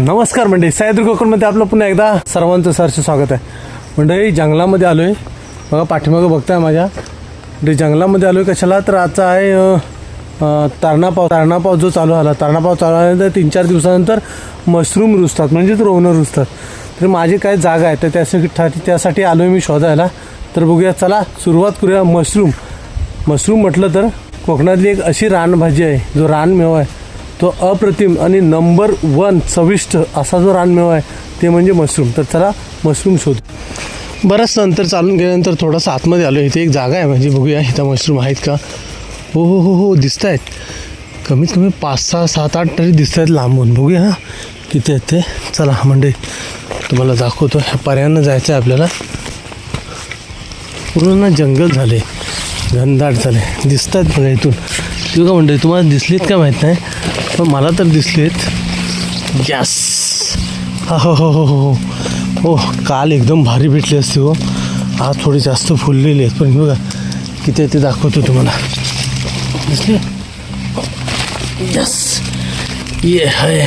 नमस्कार मंडळी, सह्याद्री कोकणमध्ये आपलं पुन्हा एकदा सर्वांचं सहर्ष स्वागत आहे. मंडळी जंगलामध्ये आलो आहे. बघा पाठीमागं बघताय माझ्या मंडळी जंगलामध्ये आलो आहे. कशाला तर आजचा आहे तारणा पाव जो चालू झाला. तारणा पाव चालू झाल्यानंतर 3-4 दिवसानंतर मशरूम रुजतात, म्हणजेच रोवणं रुजतात. तर माझी काय जागा आहे तर त्यासाठी आलो आहे मी शोधायला. तर बघूया, चला सुरुवात करूया. मशरूम म्हटलं तर कोकणातली एक अशी रानभाजी आहे, जो रानमेवा आहे तो अप्रतिम आणि नंबर 1 चविष्ट असा जो रानमेवा आहे ते म्हणजे मशरूम. तर चला मशरूम शोध. बरंच नंतर चालून गेल्यानंतर थोडंसं आतमध्ये आलो. इथे एक जागा आहे म्हणजे, बघूया इथं मशरूम आहेत का. हो दिसत आहेत. कमीत कमी 5-6, 7-8 तरी दिसत आहेत लांबून. बघूया हां किती आहेत ते. चला म्हणजे तुम्हाला दाखवतो. ह्या पर्यायानं जायचं आहे आपल्याला. पूर्ण जंगल झाले, घनदाट झाले. दिसत आहेत बघा इथून. बघा म्हणजे तुम्हाला दिसलीत का माहीत नाही, पण मला तर दिसलेत. यस, हो काल एकदम भारी भेटली असती हो. आज थोडी जास्त फुललेली आहेत, पण बघा किती आहे ते दाखवतो तुम्हाला. दिसले. यस, ये आहे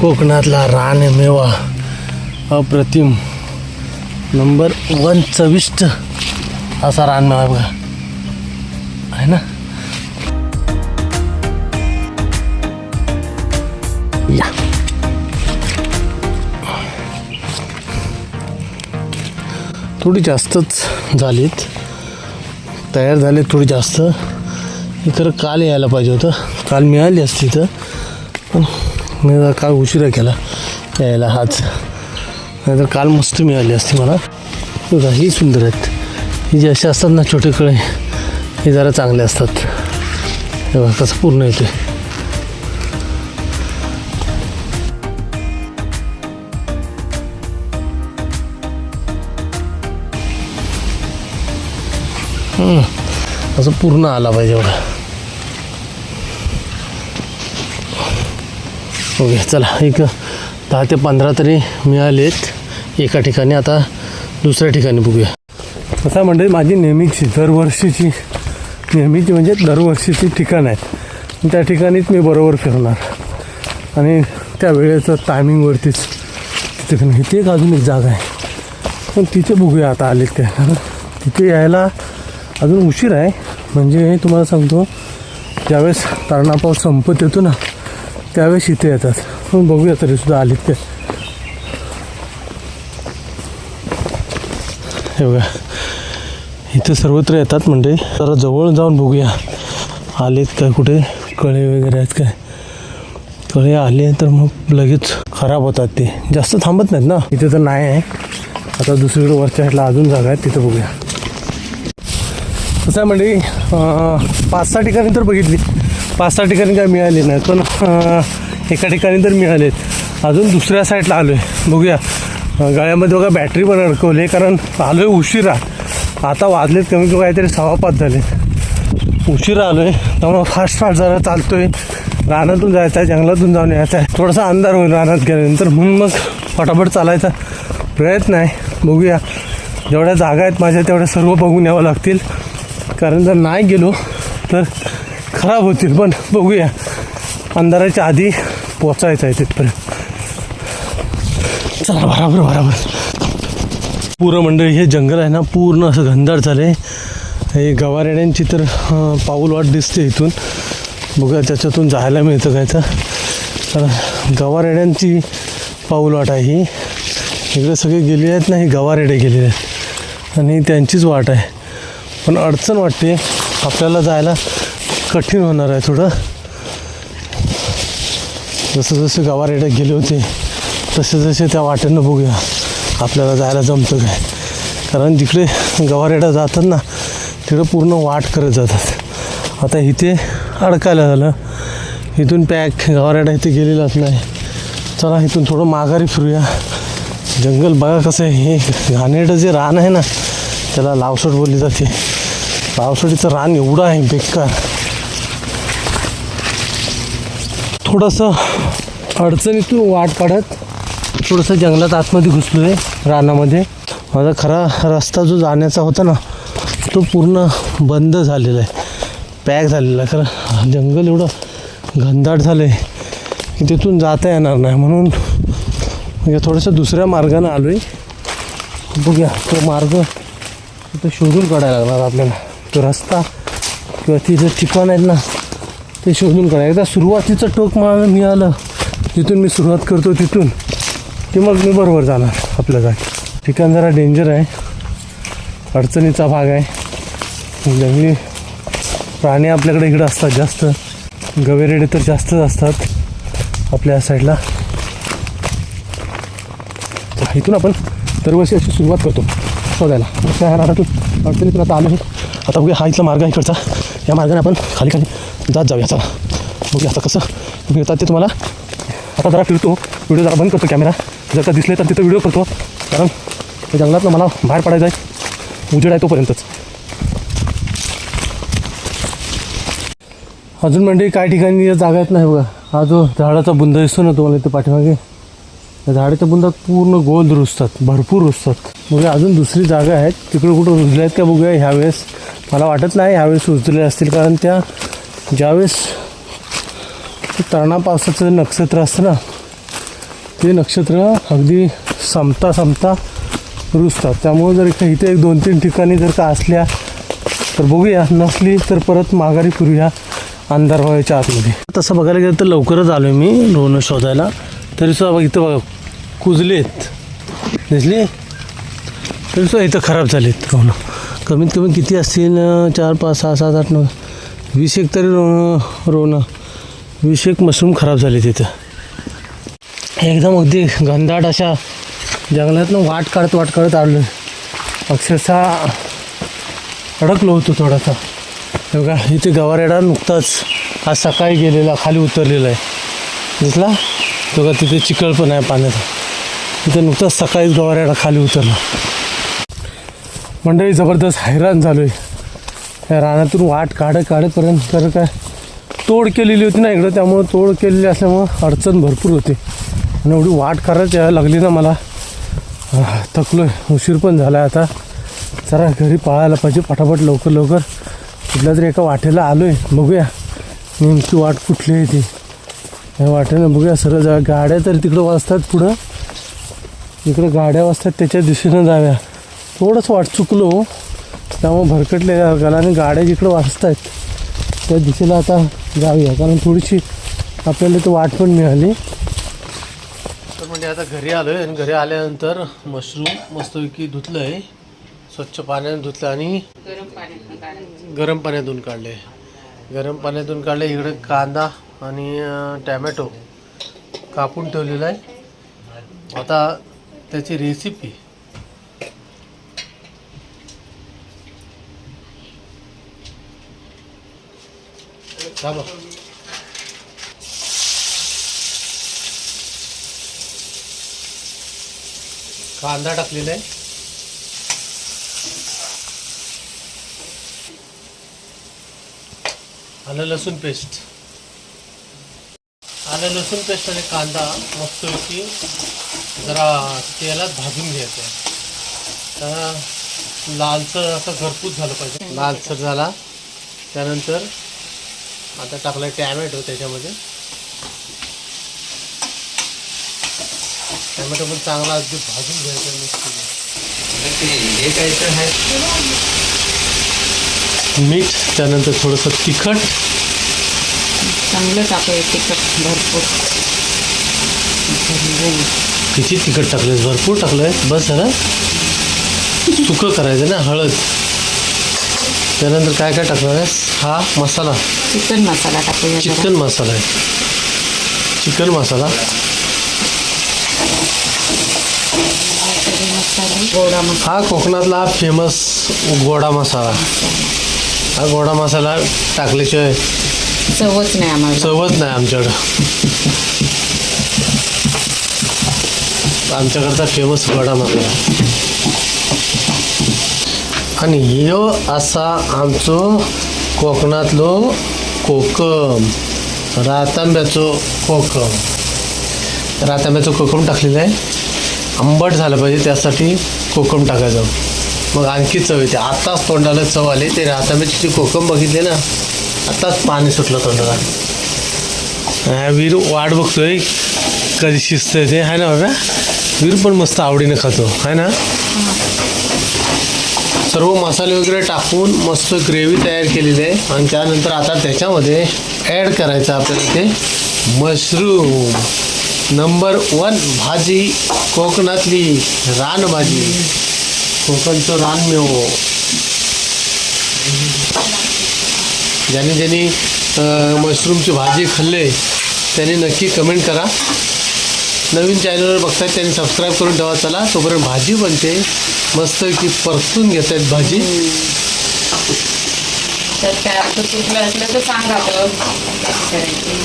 कोकणातला रानमेवा. अप्रतिम नंबर 1 चविष्ट असा रानमेवा बघा, आहे ना. या थोडी जास्तच झालीत, तयार झाले थोडी जास्त. इतर काल यायला पाहिजे होतं, काल मिळाली असती तर, पण मी काल उशिरा केला यायला आज. नाहीतर काल मस्त मिळाली असती मला. बघा ही सुंदर आहेत. ही जे असे असतात ना छोटे कळे, हे जरा चांगले असतात. हे बघा कसं पूर्ण येते. असं पूर्ण आला पाहिजे एवढा. ओके चला, एक 10 ते 15 तरी मिळालेत एका ठिकाणी. आता दुसऱ्या ठिकाणी बघूया. कसं म्हणजे माझी नेहमीची दरवर्षीची म्हणजे दरवर्षीची ठिकाण आहेत. त्या ठिकाणीच मी बरोबर फिरणार आणि त्या वेळेचं टायमिंगवरतीच तिथे. इथे एक अजून एक जागा आहे, पण तिथे बघूया आता आलेत काय. कारण तिथे यायला अजून उशीर आहे. म्हणजे तुम्हाला सांगतो, ज्यावेळेस तारणा पाव संपत येतो ना त्यावेळेस इथे येतात. पण बघूया तरीसुद्धा आलेत ते. हे बघा इथे सर्वत्र येतात. म्हणजे जरा जवळ जाऊन बघूया आलेत काय, कुठे कळे वगैरे आहेत काय. कळे आले तर मग लगेच खराब होतात ते, जास्त थांबत नाहीत ना. इथे तर नाही आहे. आता दुसरीकडे वरच्या साईडला अजून जागा आहे, तिथं बघूया. कसं आहे म्हणजे 5-6 ठिकाणी तर बघितली, 5-6 ठिकाणी काय मिळाली नाही, पण एका ठिकाणी तर मिळालेत. अजून दुसऱ्या साईडला आलो आहे, बघूया. गळ्यामध्ये बघा बॅटरी पण अडकवली, कारण आलो आहे उशिरा. आता वाजलेत कमी कमी काहीतरी 6-5 झाले. उशिरा आलो आहे, त्यामुळं फास्ट जरा चालतो आहे. रानातून जायचं आहे, जंगलातून जाऊन यायचं आहे. थोडासा अंधार होईल रानात गेल्यानंतर, म्हणून मग फटाफट चालायचा प्रयत्न आहे. बघूया, जेवढ्या जागा आहेत माझ्या तेवढ्या सर्व बघून यावं लागतील, कारण जर नाही गेलो तर खराब होतील. पण बघूया, अंधाराच्या आधी पोचायचं आहे तिथपर्यंत. चला बराबर. पूर्ण मंडळी हे जंगल आहे ना, पूर्ण असं घनदाट झालं आहे. हे गवारेड्यांची तर पाऊल वाट दिसते इथून. बघूया त्याच्यातून जायला मिळतं काय तर. गवारेड्यांची पाऊल वाट आहे ही. इकडे सगळे गेले आहेत ना, हे गवारेडे गेलेले आहेत आणि त्यांचीच वाट आहे. पण अडचण वाटते आपल्याला, जायला कठीण होणार आहे थोडं. जसं गवारेड्यात गेले होते तसे त्या वाटेनं बघूया आपल्याला जायला जमतं काय. कारण जिकडे गवारेडा जातात ना तिकडे पूर्ण वाट करत जातात. आता इथे अडकायला झालं, इथून पॅक गवारेडा इथे गेलेलाच नाही. चला इथून थोडं माघारी फिरूया. जंगल बघा कसं आहे. हे घाणेरडं जे रान आहे ना त्याला लावसोट बोलली जाते. लावसोटीचं रान एवढं आहे बेकार. थोडंसं अडचणीतून वाट काढत थोडंसं जंगलात आतमध्ये घुसलो आहे, रानामध्ये. माझा खरा रस्ता जो जाण्याचा होता ना तो पूर्ण बंद झालेला आहे, पॅक झालेला आहे. कारण जंगल एवढं घनदाट झालं आहे की तिथून जाता येणार नाही, म्हणून म्हणजे थोडंसं दुसऱ्या मार्गानं आलो आहे. बघूया तो मार्ग तिथं शोधून काढायला लागणार आपल्याला. तो रस्ता किंवा ती जे ठिकाण आहेत ना ते शोधून काढायला. एकदा सुरुवातीचं टोक मला मिळालं जिथून मी सुरुवात करतो तिथून, की मग मी बरोबर जाणार आपलं जागी. ठिकाण जरा डेंजर आहे, अडचणीचा भाग आहे. जंगली प्राणी आपल्याकडे इकडे असतात जास्त, गवेरेडे तर जास्तच असतात आपल्या साईडला. इथून आपण दरवर्षी अशी सुरुवात करतो शोधायला. त्या रानातून अडचणीतून आता आलो. आता बघूया हा इथला मार्ग आहे इकडचा, या मार्गाने आपण खाली खाली जात जाऊया. चला बघूया आता कसं मिळतात ते तुम्हाला. आता जरा फिरतो, व्हिडिओ जरा बंद करतो कॅमेरा, जर का दिसले तर तिथं व्हिडिओ करतो, कारण त्या जंगलातनं मला बाहेर पडायचं आहे, उजेड आहे तोपर्यंतच. अजून म्हणजे काही ठिकाणी जागा येत नाही बघा. हा जो झाडाचा बुंद दिसतो ना तुम्हाला इथे पाठीमागे, त्या झाडाच्या बुंदात पूर्ण गोल रुजतात, भरपूर रुजतात. बघूया अजून दुसरी जागा आहेत तिकडे कुठं रुजल्या आहेत का बघूया. ह्यावेळेस मला वाटत नाही ह्यावेळेस रुजलेले असतील, कारण त्या ज्यावेळेस तरणा पावसाचं नक्षत्र असतं ना ते नक्षत्र अगदी संपता रुजतात. त्यामुळे जर इथे 1-2-3 ठिकाणी जर का असल्या तर बघूया, नसली तर परत माघारी फिरूया अंधार व्हायच्या आतमध्ये. तसं बघायला गेलं तर लवकरच आलो आहे मी रोनं शोधायला. तरीसुद्धा बघ इथं बघा कुजलेत, दिसले तरीसुद्धा इथं खराब झालेत रोनं. कमीत कमी किती असतील, 4, 5, 6, 7, 8, 9, 20 एक तरी रोनं 20 एक मशरूम खराब झाले तिथं. एकदम अगदी घनदाट अशा जंगलातनं वाट काढत आलो. अक्षरशः अडकलो होतो थोडासा. बघा इथे गवारेडा नुकताच आज सकाळी गेलेला खाली उतरलेला आहे, दिसला तो का. तिथे चिखल पण आहे पाण्याचा. तिथे नुकताच सकाळीच गवारेडा खाली उतरला. मंडळी जबरदस्त हैराण झालो आहे या रानातून वाट काढेपर्यंत. तर काय तोड केलेली होती ना इकडं, त्यामुळं तोड केलेली असल्यामुळं अडचण भरपूर होती. आणि एवढी वाट करायची यायला लागली ना मला, थकलो आहे, उशीर पण झाला आहे. आता जरा घरी पळायला पाहिजे पटापट लवकर. कुठल्या तरी एका वाटेला आलो आहे, बघूया नेमकी वाट कुठली आहे ती. या वाटेनं बघूया सरळ जा. गाड्या तर तिकडं वाजतात, पुढं इकडं गाड्या वाजतात, त्याच्या दिशेनं जाव्या. थोडंसं वाट चुकलो त्यामुळे भरकटले गेला, आणि गाड्या जिकडं वाजत आहेत त्या दिशेला आता जाऊया, कारण थोडीशी आपल्याला तर वाट पण मिळाली. तर म्हणजे आता घरी आलो आहे, आणि घरी आल्यानंतर मशरूम मस्तपैकी धुतलं आहे, स्वच्छ पाण्याने धुतलं आणि गरम पाण्यातून काढले. इकडे कांदा आणि टॅमॅटो कापून ठेवलेला आहे. आता त्याची रेसिपी कांदा टाकलेला आहे, आलं लसूण पेस्ट आणि कांदा मस्तपैकी जरा तेलात भाजून घ्यायचं आहे. तर लालसर असं घरपूस झालं पाहिजे. लालसर झाला त्यानंतर आता टाकलं टॅमॅटो त्याच्यामध्ये. टॅमॅटो पण चांगला अगदी भाजून घ्यायचा मस्त. मीठ, त्यानंतर थोडंसं तिखट, चांगलं टाकूया तिखट भरपूर. किती तिखट टाकलं, भरपूर टाकलंय, बस झालं. सुकं करायचं ना. हळद, त्यानंतर काय टाकणार आहे, हा मसाला चिकन मसाला टाकूया. चिकन मसाला आहे, चिकन मसाला. गोडा मसाला, हा कोकणातला फेमस गोडा मसाला. हा गोडा मसाला टाकल्याशिवाय चवच नाही आम्हाला, चवच नाही आमच्याकडं. आमच्याकडचा फेमस गोडा मसाला. आणि ह्यो असा आमचो कोकणातलो कोकम, रातांब्याचो कोकम. रातांब्याचं कोकम टाकलेलं आहे. आंबट झालं पाहिजे त्यासाठी कोकम टाकायचं, मग आणखी चव येते. आत्ताच तोंडाला चव आली. ते रातांब्याची जी कोकम बघितली ना, आत्ताच पाणी सुटलं तोंडाला. वीर वाट बघतोय कधी शिजतंय ते आहे ना बाबा. वीर पण मस्त आवडीने खातो आहे ना. सर्व मसाले वगैरे टाकून मस्त ग्रेव्ही तयार केलेली आहे आणि त्यानंतर आता त्याच्यामध्ये ॲड करायचं आपल्याला ते मशरूम. नंबर 1 भाजी कोकणातली रानभाजी, कोकणचं रानमेव. ज्यांनी मशरूमची भाजी खाल्ले त्यांनी नक्की कमेंट करा. नवीन चॅनलवर बघतायत त्यांनी सबस्क्राईब करून ठेवा. चला तोपर्यंत भाजी बनते मस्त की परतून घेत आहेत भाजी. तर काय असं चुकलं असलं तर सांगा तर करायची.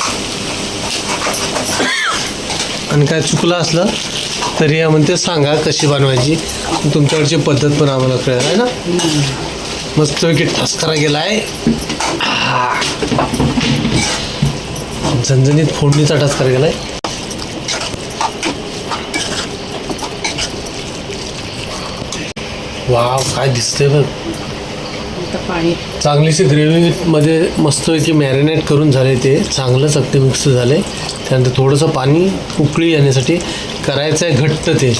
आणि काय चुकलं असलं तरी यामध्ये सांगा कशी बनवायची. तुमच्याकडची पद्धत पण आम्हाला कळेल आहे ना. मस्तपैकी ठसकरा गेला आहे. झणझणीत फोडणीचा ठसकरा गेला आहे. वाव काय दिसतंय बघ. पाणी चांगलीशी ग्रेव्हीमध्ये मस्तपैकी मॅरिनेट करून झाले ते चांगलंच अगदी मिक्स झाले. त्यानंतर थोडंसं पाणी उकळी येण्यासाठी करायचं आहे घट्ट. ते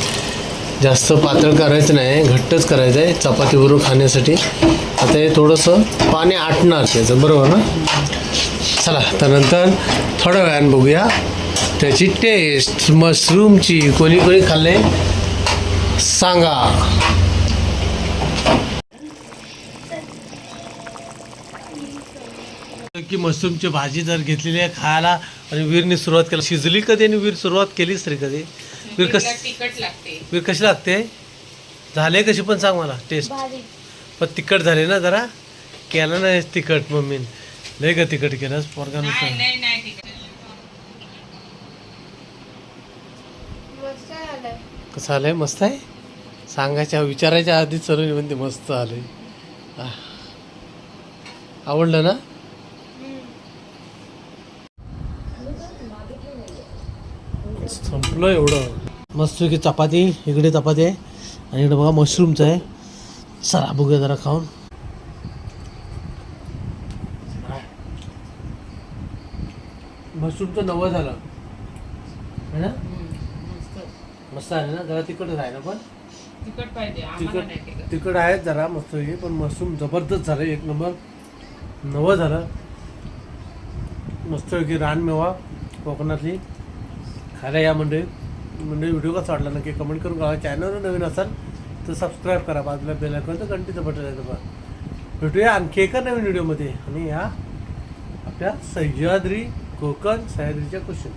जास्त पातळ करायचं नाही, घट्टच करायचं आहे चपातीबरोबर खाण्यासाठी. आता हे थोडंसं पाणी आटणार त्याचं बरोबर ना. चला त्यानंतर थोड्या वेळानं बघूया त्याची टेस्ट मशरूमची. कोणी कोणी खाल्ले सांगा. की मशरूमची भाजी जर घेतलेली आहे खायला आणि वीरने सुरुवात केली. शिजली कधी आणि वीर सुरुवात केलीच तरी कधी. वीर तिखट लागते. वीर कशी लागते झाले कशी पण सांग मला टेस्ट. पण तिखट झाले ना जरा. केलं ना तिखट मम्मीन लय का तिखट केलं पोरगानुसार. कसं आलंय मस्त आहे. सांगायच्या विचारायच्या आधीच सर्व म्हणते मस्त आलंय. आवडलं ना. संपलं एवढं मस्त की. चपाती इकडे चपाती आहे आणि इकडे बघा मशरूमचं आहे. चला बघूया जरा खाऊन. मशरूमचं नवं झालं है ना. मस्त आहे ना. जरा तिखट आहे ना पण तिखट पाहिजे. तिखट आहे जरा मस्त आहे पण मशरूम जबरदस्त झालं. एक नंबर नवं झालं मस्त की. रानमेवा कोकणातली खायला या मंडळी. व्हिडिओ कसा वाटला नक्की कमेंट करून कळवा. चॅनलवर नवीन असाल तर सबस्क्राईब करा. बाजूला बेल आयकॉनचं घंटीचं बटन आहे बघा. भेटूया आणखी एका नवीन व्हिडिओमध्ये आणि या आपल्या सह्याद्री कोकण सह्याद्रीच्या कुशीत.